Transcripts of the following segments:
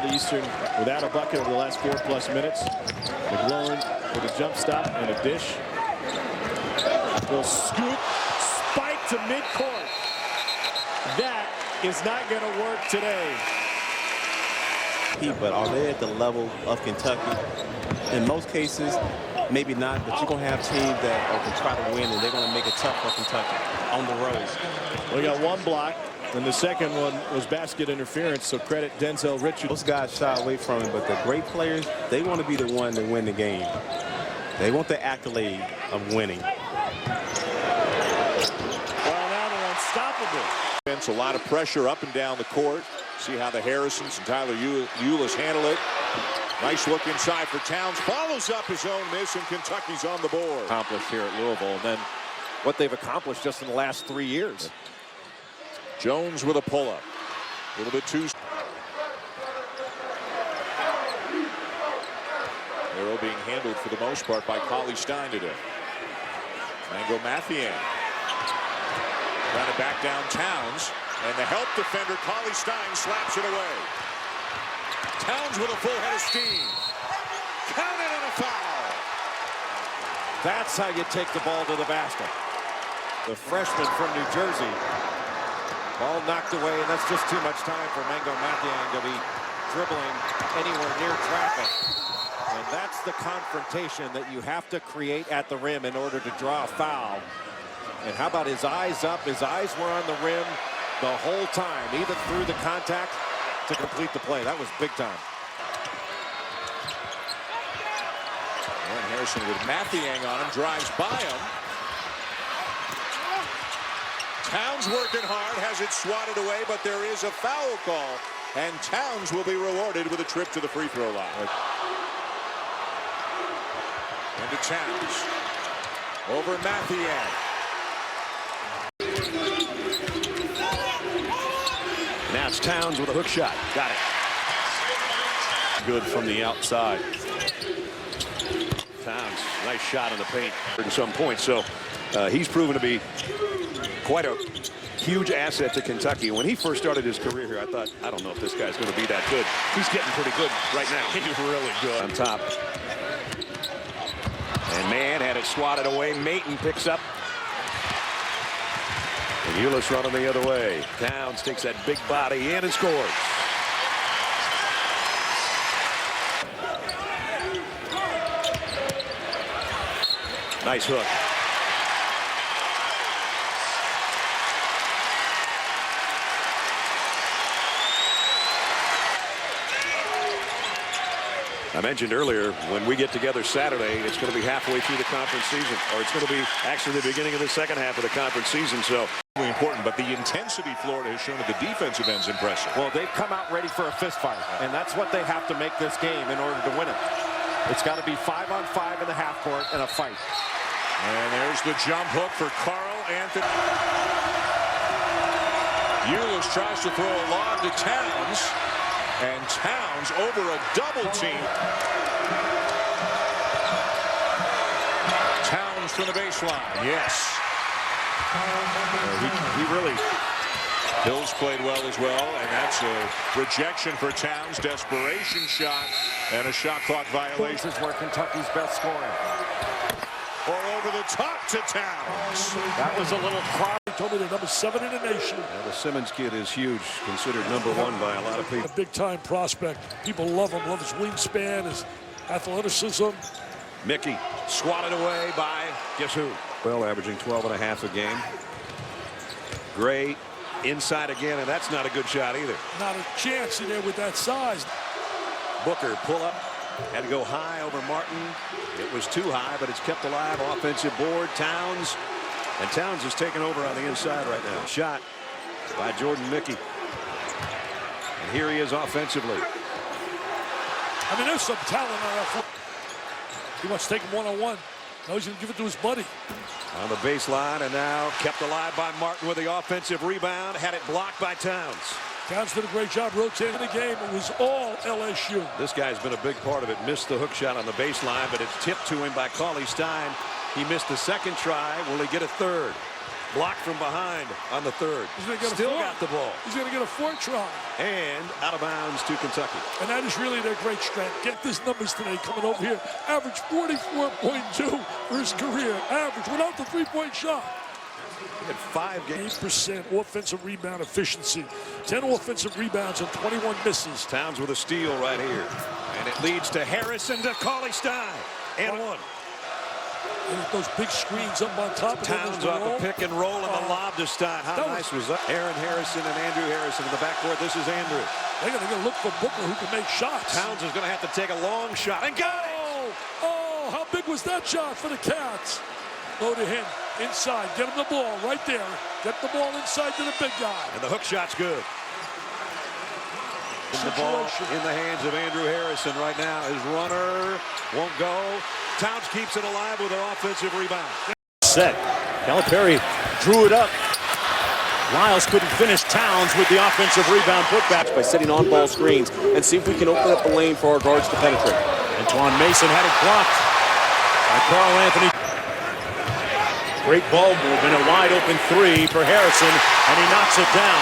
Eastern without a bucket over the last 4+ minutes. McLaurin with a jump stop and a dish. Little scoop, spike to midcourt. That is not going to work today. But are they at the level of Kentucky? In most cases, maybe not, but you're going to have teams that are going to try to win, and they're going to make it tough for Kentucky on the road. We got one block, and the second one was basket interference, so credit Denzel Richards. Those guys shy away from it, but the great players, they want to be the one to win the game. They want the accolade of winning. Well, now they're unstoppable. A lot of pressure up and down the court. See how the Harrisons and Tyler Ulis handle it. Nice look inside for Towns. Follows up his own miss, and Kentucky's on the board. Accomplished here at Louisville, and then what they've accomplished just in the last 3 years. Jones with a pull-up. A little bit too. Arrow being handled for the most part by Cauley-Stein today. Mango Mathiang. Trying to back down Towns. And the help defender, Cauley-Stein, slaps it away. Towns with a full head of steam. Counted and a foul. That's how you take the ball to the basket. The freshman from New Jersey. Ball knocked away, and that's just too much time for Mango Mathiang to be dribbling anywhere near traffic. And that's the confrontation that you have to create at the rim in order to draw a foul. And how about his eyes up? His eyes were on the rim the whole time, even through the contact to complete the play. That was big time. Warren Harrison with Mathiang on him, drives by him. Towns working hard, has it swatted away, but there is a foul call, and Towns will be rewarded with a trip to the free throw line. Into Towns. Over Mathiang. Now it's Towns with a hook shot. Got it. Good from the outside. Towns, nice shot in the paint at some point. So he's proven to be quite a huge asset to Kentucky. When he first started his career here, I thought, I don't know if this guy's going to be that good. He's getting pretty good right now. He's really good on top. And man had it swatted away. Mayton picks up. And Ulis running the other way. Towns takes that big body in and scores. Nice hook. I mentioned earlier, when we get together Saturday, it's going to be halfway through the conference season, or it's going to be actually the beginning of the second half of the conference season. So really important, but the intensity Florida has shown at the defensive end is impressive. Well, they've come out ready for a fist fight, and that's what they have to make this game in order to win it. It's got to be 5-on-5 in the half court and a fight. And there's the jump hook for Karl-Anthony. Ulis tries to throw a lob to Towns. And Towns over a double team. Towns from the baseline. Yes. He really. Hills played well as well, and that's a rejection for Towns. Desperation shot and a shot clock violation. This is where Kentucky's best scoring. Or over the top to Towns. That was a little crowd. Told me they're number 7 in the nation. Yeah, the Simmons kid is huge, considered #1 by a lot of people. A big-time prospect. People love him, love his wingspan, his athleticism. Mickey swatted away by, guess who? Well, averaging 12.5 a game. Gray inside again, and that's not a good shot either. Not a chance in there with that size. Booker pull up, had to go high over Martin. It was too high, but it's kept alive. Offensive board, Towns. And Towns is taking over on the inside right now. Shot by Jordan Mickey. And here he is offensively. I mean, there's some talent on that floor. He wants to take him one-on-one. Now he's going to give it to his buddy. On the baseline, and now kept alive by Martin with the offensive rebound. Had it blocked by Towns. Towns did a great job rotating the game. It was all LSU. This guy's been a big part of it. Missed the hook shot on the baseline, but it's tipped to him by Cauley-Stein. He missed the second try. Will he get a third? Blocked from behind on the third. Still got the ball. He's going to get a 4th try. And out of bounds to Kentucky. And that is really their great strength. Get these numbers today coming over here. Average 44.2 for his career. Average without the 3-point shot. He had 5 games. 8% offensive rebound efficiency. 10 offensive rebounds and 21 misses. Towns with a steal right here. And it leads to Harrison to Karl-Anthony. And 1. And those big screens up on top. Towns off the pick and roll and the lob to Stein. How nice was that? Aaron Harrison and Andrew Harrison in the backcourt. This is Andrew. They're going to look for Booker who can make shots. Towns is going to have to take a long shot. And got it! Oh, how big was that shot for the Cats? Go to him. Inside. Get him the ball right there. Get the ball inside to the big guy. And the hook shot's good. The ball in the hands of Andrew Harrison right now. His runner won't go. Towns keeps it alive with an offensive rebound. Set. Calipari drew it up. Lyles couldn't finish. Towns with the offensive rebound putback by setting on-ball screens and see if we can open up the lane for our guards to penetrate. Antoine Mason had it blocked by Karl-Anthony. Great ball movement, a wide open 3 for Harrison, and he knocks it down.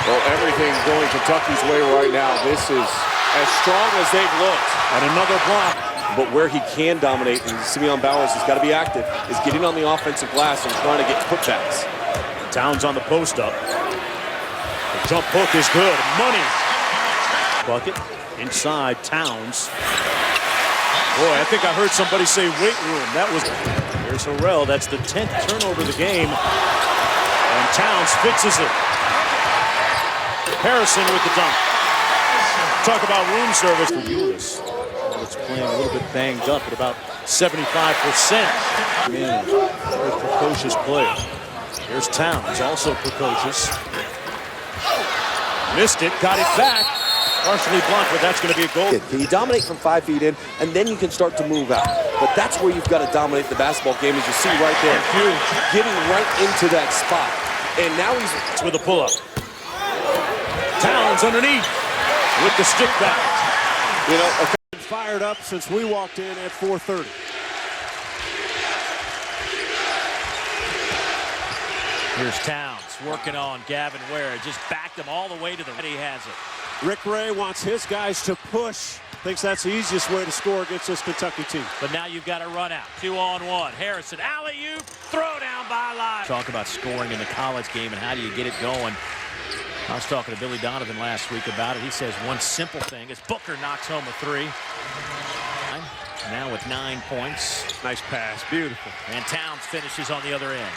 Well, everything's going Kentucky's way right now. This is as strong as they've looked. And another block. But where he can dominate, and Simeon Bowers has got to be active, is getting on the offensive glass and trying to get putbacks. Towns on the post up. The jump hook is good. Money. Bucket. Inside Towns. Boy, I think I heard somebody say weight room. That was... Here's Harrell. That's the 10th turnover of the game. And Towns fixes it. Harrison with the dunk. Talk about room service for Ulis. It's playing a little bit banged up at about 75%. Man, very precocious player. Here's Towns, also precocious. Missed it, got it back. Partially blocked, but that's going to be a goal. Can you dominate from 5 feet in, and then you can start to move out. But that's where you've got to dominate the basketball game, as you see right there. Getting right into that spot. And now he's with a pull-up. Towns underneath with the stick back. You know, fired up since we walked in at 4:30. Here's Towns working on Gavin Ware. Just backed him all the way to the rim. He has it. Rick Ray wants his guys to push. Thinks that's the easiest way to score against this Kentucky team. But now you've got a run out. 2-on-1. Harrison, alley-oop, throw down by Lyles. Talk about scoring in the college game and how do you get it going. I was talking to Billy Donovan last week about it. He says one simple thing is Booker knocks home a 3. Now with 9 points. Nice pass, beautiful. And Towns finishes on the other end.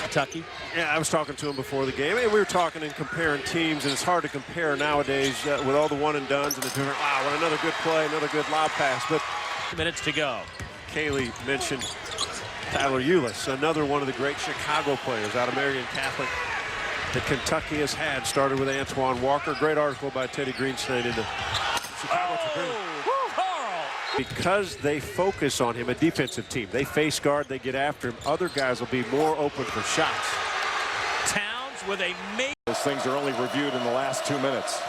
Kentucky. Yeah, I was talking to him before the game. Hey, we were talking and comparing teams, and it's hard to compare nowadays with all the one-and-dones and the different. Wow, what another good play, another good lob pass. But 2 minutes to go. Kaylee mentioned Tyler Ulis, another one of the great Chicago players out of Marion Catholic that Kentucky has had. Started with Antoine Walker. Great article by Teddy Greenstein in the Chicago Tribune. Because they focus on him, a defensive team. They face guard, they get after him. Other guys will be more open for shots. Towns with a major. Those things are only reviewed in the last 2 minutes.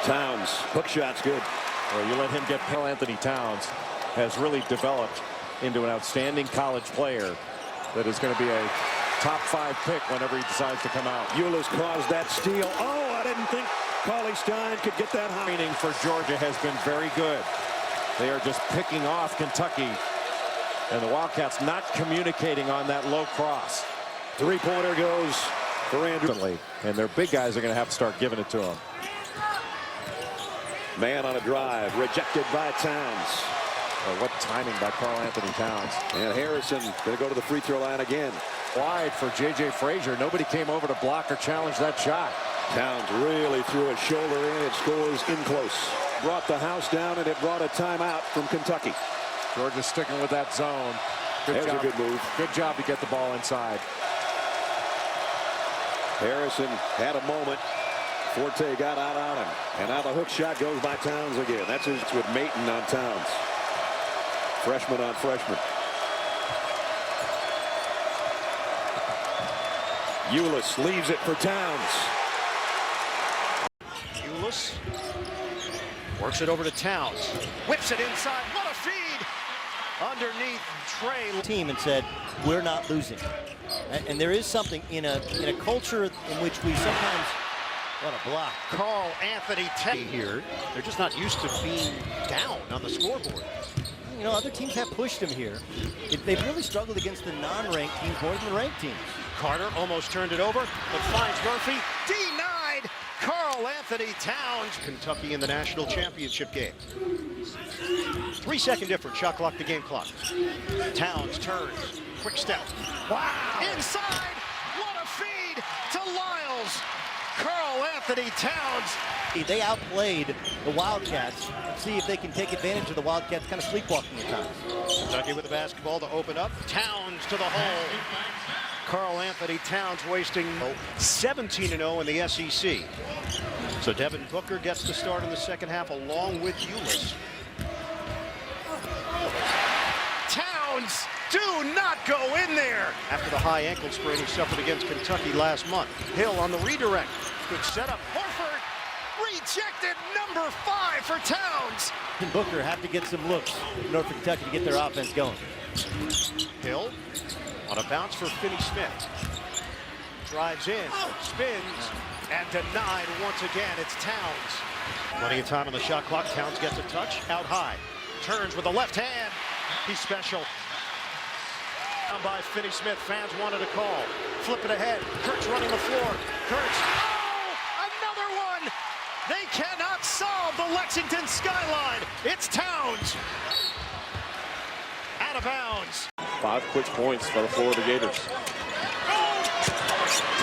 Towns, hook shot's good. Well, you let him get Karl-Anthony Towns has really developed into an outstanding college player that is going to be a top 5 pick whenever he decides to come out. Ulis caused that steal. Oh, I didn't think Cauley-Stein could get that high. Training for Georgia has been very good. They are just picking off Kentucky, and the Wildcats not communicating on that low cross. Three-pointer goes for Andrew. And their big guys are going to have to start giving it to him. Man on a drive, rejected by Towns. Oh, what timing by Karl-Anthony Towns. And Harrison going to go to the free throw line again. Wide for J.J. Frazier. Nobody came over to block or challenge that shot. Towns really threw his shoulder in. It scores in close. Brought the house down, and it brought a timeout from Kentucky. Georgia sticking with that zone. Good job. A good move. Good job to get the ball inside. Harrison had a moment. Forte got out on him. And now the hook shot goes by Towns again. That's his with Maton on Towns. Freshman on freshman. Ulis leaves it for Towns. Ulis works it over to Towns. Whips it inside. What a feed! underneath Trey. Team and said, we're not losing. And there is something in a culture in which we sometimes, what a block. Karl-Anthony here. They're just not used to being down on the scoreboard. You know, other teams have pushed him here. They've really struggled against the non-ranked teams more than the ranked teams. Carter almost turned it over, but finds Murphy. Denied! Karl-Anthony Towns. Kentucky in the national championship game. 3-second difference, shot clock to game clock. Towns turns, quick step. Wow! Inside! What a feed to Lyles! Karl-Anthony Towns. They outplayed the Wildcats. Let's see if they can take advantage of the Wildcats kind of sleepwalking at times. Kentucky with the basketball to open up. Towns to the hole. Karl-Anthony Towns wasting 17-0 in the SEC. So Devin Booker gets the start in the second half along with Ulis. Towns, do not go in there. After the high ankle sprain he suffered against Kentucky last month. Hill on the redirect. Good setup. Horford rejected, number 5 for Towns. And Booker have to get some looks in order for Kentucky to get their offense going. Hill on a bounce for Finney-Smith. Drives in, spins, and denied once again. It's Towns. Plenty of time on the shot clock. Towns gets a touch, out high. Turns with the left hand. He's special. Down by Finney-Smith. Fans wanted a call. Flip it ahead. Kurtz running the floor. Kurtz. Oh! Another one! They cannot solve the Lexington skyline. It's Towns. Out of bounds. 5 quick points for the Florida Gators.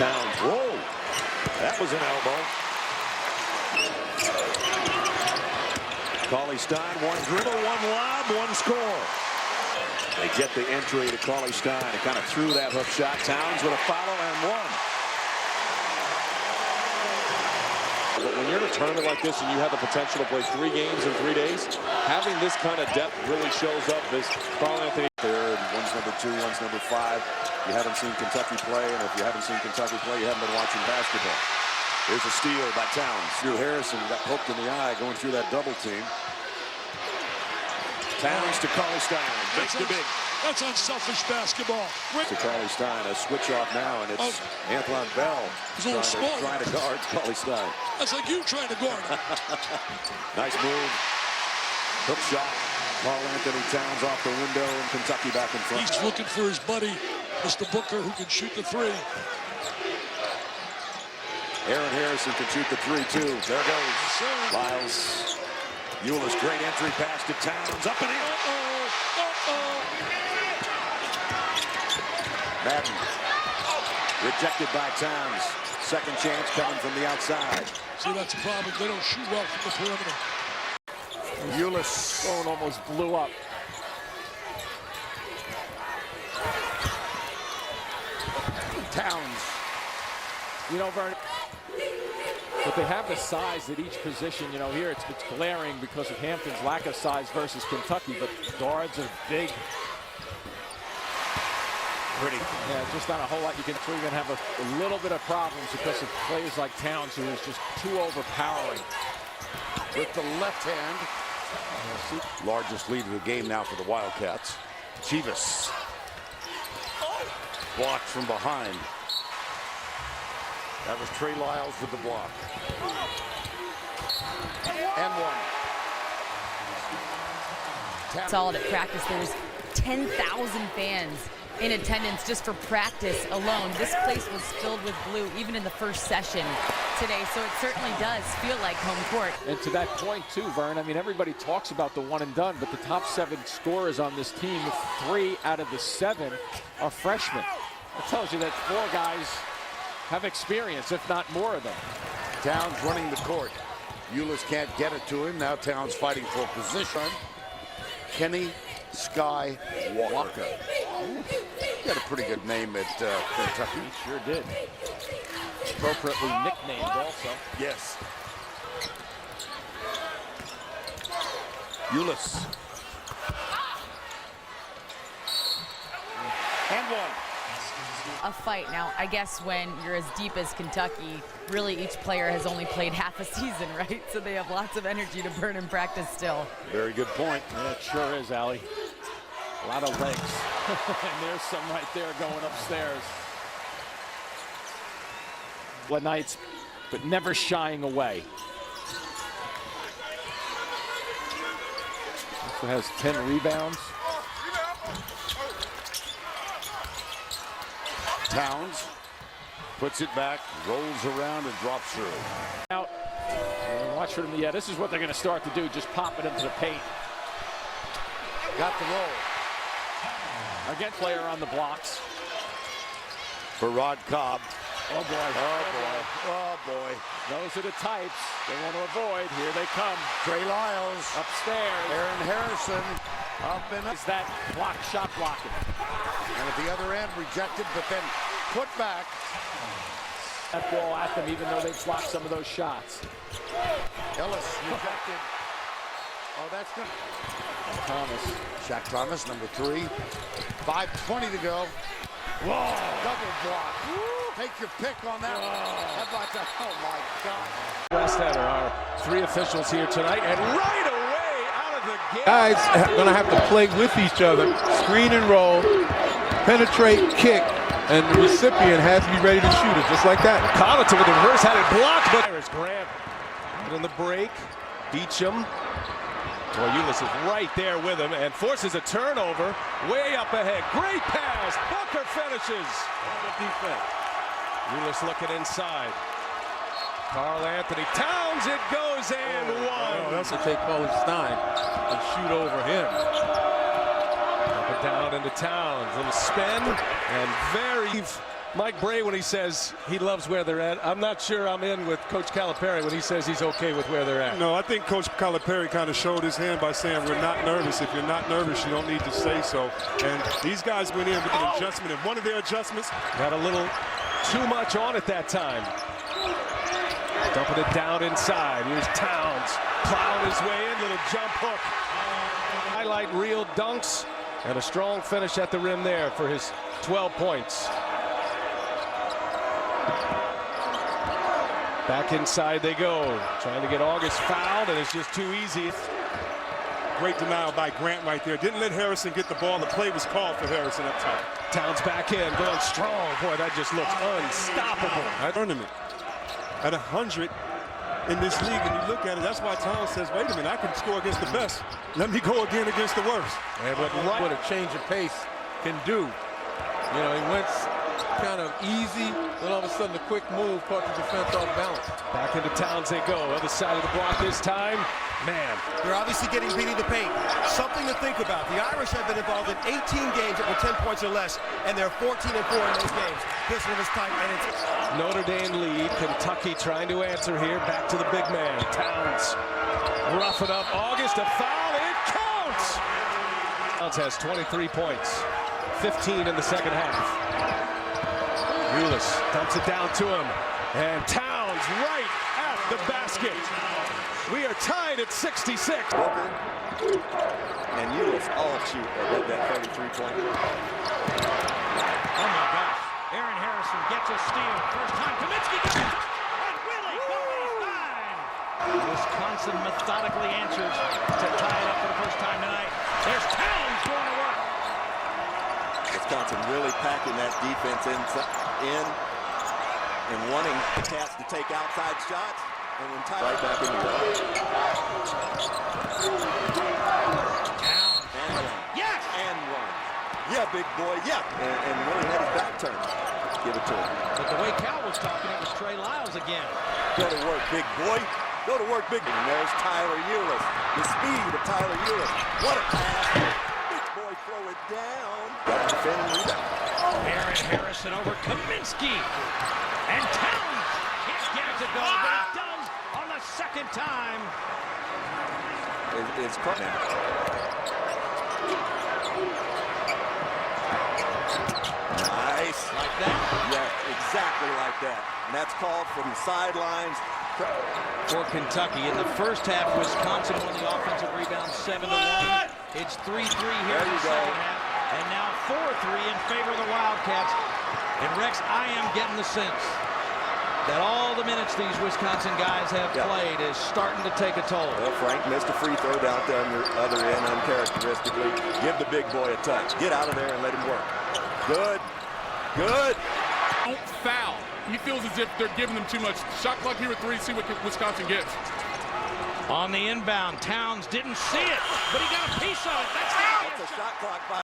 Towns, whoa, that was an elbow. Cauley-Stein, one dribble, one lob, one score. They get the entry to Cauley-Stein. It kind of threw that hook shot. Towns with a follow and one. But when you're in a tournament like this and you have the potential to play 3 games in 3 days, having this kind of depth really shows up. This Karl-Anthony third, one's number 2, one's number 5. You haven't seen Kentucky play, and if you haven't seen Kentucky play, you haven't been watching basketball. Here's a steal by Towns. Drew Harrison got poked in the eye going through that double team. Towns to Cauley-Stein. Makes the big. That's unselfish basketball. To Cauley-Stein, a switch off now, and it's Antoine Bell trying to guard Cauley-Stein. That's like you trying to guard him. Nice move. Hook shot. Karl-Anthony Towns off the window, and Kentucky back in front. He's looking for his buddy, Mr. Booker, who can shoot the 3. Aaron Harrison can shoot the 3 too. There goes Lyles. Ulis, great entry pass to Towns. Up and in. Madden. Rejected by Towns. Second chance coming from the outside. See, that's a problem. They don't shoot well from the perimeter. Ulis phone almost blew up. Towns. You know, Vern, but they have the size at each position. You know, here it's glaring because of Hampton's lack of size versus Kentucky, but guards are big. Pretty. Yeah, just not a whole lot. You can even have a little bit of problems because of players like Towns, who is just too overpowering. With the left hand. Largest lead of the game now for the Wildcats. Chivas. Blocked from behind. That was Trey Lyles with the block. And one. Solid at practice. There's 10,000 fans in attendance just for practice alone. This place was filled with blue even in the first session today, so it certainly does feel like home court. And to that point too, Vern, I mean, everybody talks about the one and done, but the top 7 scorers on this team, 3 out of the 7 are freshmen. That tells you that 4 guys have experience, if not more of them. Towns running the court. Ulis can't get it to him. Now Towns fighting for position. Kenny Sky Walker. He had a pretty good name at Kentucky. He sure did. Appropriately nicknamed also. Yes. Ulis. And one. A fight. Now, I guess when you're as deep as Kentucky, really each player has only played half a season, right? So they have lots of energy to burn in practice still. Very good point. Yeah, it sure is, Allie. A lot of legs. And there's some right there going upstairs. Nights, but never shying away. Also has 10 rebounds. Towns puts it back, rolls around, and drops through. Out. Watch for them. Yeah, this is what they're going to start to do. Just pop it into the paint. Got the roll. Again, player on the blocks. For Rod Cobb. Oh, boy. Oh, boy. Oh, boy. Those are the types they want to avoid. Here they come. Trey Lyles. Upstairs. Aaron Harrison. Up and up. Is that block shot blocking? And at the other end, rejected, but then put back. That ball at them, even though they've blocked some of those shots. Ellis rejected. Oh, that's good. Thomas. Shaq Thomas, number 3. 5:20 to go. Whoa, double block. Woo. Take your pick on that. How about that? Oh, my God. Westheader, our 3 officials here tonight, and right away out of the gate. Guys are going to have to play with each other. Screen and roll, penetrate, kick, and the recipient has to be ready to shoot it, just like that. Karl-Anthony with the reverse had it blocked, but there's Grant. But on the break, Beecham. Boy, Ulis is right there with him and forces a turnover way up ahead. Great pass. Booker finishes. On the defense. Ulis looking inside. Karl-Anthony. Towns, it goes and one. Oh, that's to take Stein and shoot over him. Up and down into Towns. Little spin and very Mike Bray when he says he loves where they're at. I'm not sure I'm in with Coach Calipari when he says he's okay with where they're at. No, I think Coach Calipari kind of showed his hand by saying we're not nervous. If you're not nervous, you don't need to say so. And these guys went in with an adjustment, and one of their adjustments got a little too much on at that time. Dumping it down inside. Here's Towns plowing his way in. Little jump hook. Highlight reel dunks and a strong finish at the rim there for his 12 points. Back inside they go. Trying to get August fouled, and it's just too easy. Great denial by Grant right there. Didn't let Harrison get the ball. The play was called for Harrison up top. Towns back in, going strong. Boy, that just looks unstoppable. At tournament. At 100 in this league, and you look at it, that's why Towns says, wait a minute, I can score against the best. Let me go again against the worst. And what a change of pace can do. You know, he went kind of easy, then all of a sudden a quick move caught the defense off balance. Back into Towns they go. Other side of the block this time. Man. They're obviously getting beat in the paint. Something to think about. The Irish have been involved in 18 games that were 10 points or less, and they're 14-4 in those games. This one is tight, and it's Notre Dame lead. Kentucky trying to answer here. Back to the big man. Towns. Rough it up. August, a foul. It counts. Towns has 23 points. 15 in the second half. Ulis dumps it down to him. And Towns right at the basket. We are tied at 66. Booker and Ulis all shoot above that 33-point. Oh my gosh. Aaron Harrison gets a steal. First time Kaminsky gets it. And Willie Cauley-Stein. Wisconsin methodically answers to tie it up for the first time tonight. There's Towns going to work. Wisconsin really packing that defense in and wanting the Cats to take outside shots. And when right back in the yard. Down. And one. Yes! And one. Yeah, big boy, yeah. And Willie had his back turned. Give it to him. But the way Cal was talking, it was Trey Lyles again. Go to work, big boy. Go to work, big boy. And there's Tyler Ulis. The speed of Tyler Ulis. What a pass. Big boy throw it down. Got a defending rebound. Aaron Harrison over Kaminsky. And Towns can't get it to go, but it does on the second time. It's caught now. Nice. Like that? Yeah, exactly like that. And that's called from the sidelines. For Kentucky. In the first half, Wisconsin won the offensive rebound 7-1. It's 3-3 here in the second half. And now 4-3 in favor of the Wildcats. And Rex, I am getting the sense that all the minutes these Wisconsin guys have played is starting to take a toll. Well, Frank missed a free throw down there on your other end uncharacteristically. Give the big boy a touch. Get out of there and let him work. Good. Good. Don't foul. He feels as if they're giving them too much. Shot clock here at 3. See what Wisconsin gets. On the inbound, Towns didn't see it, but he got a piece of it. That's a shot clock by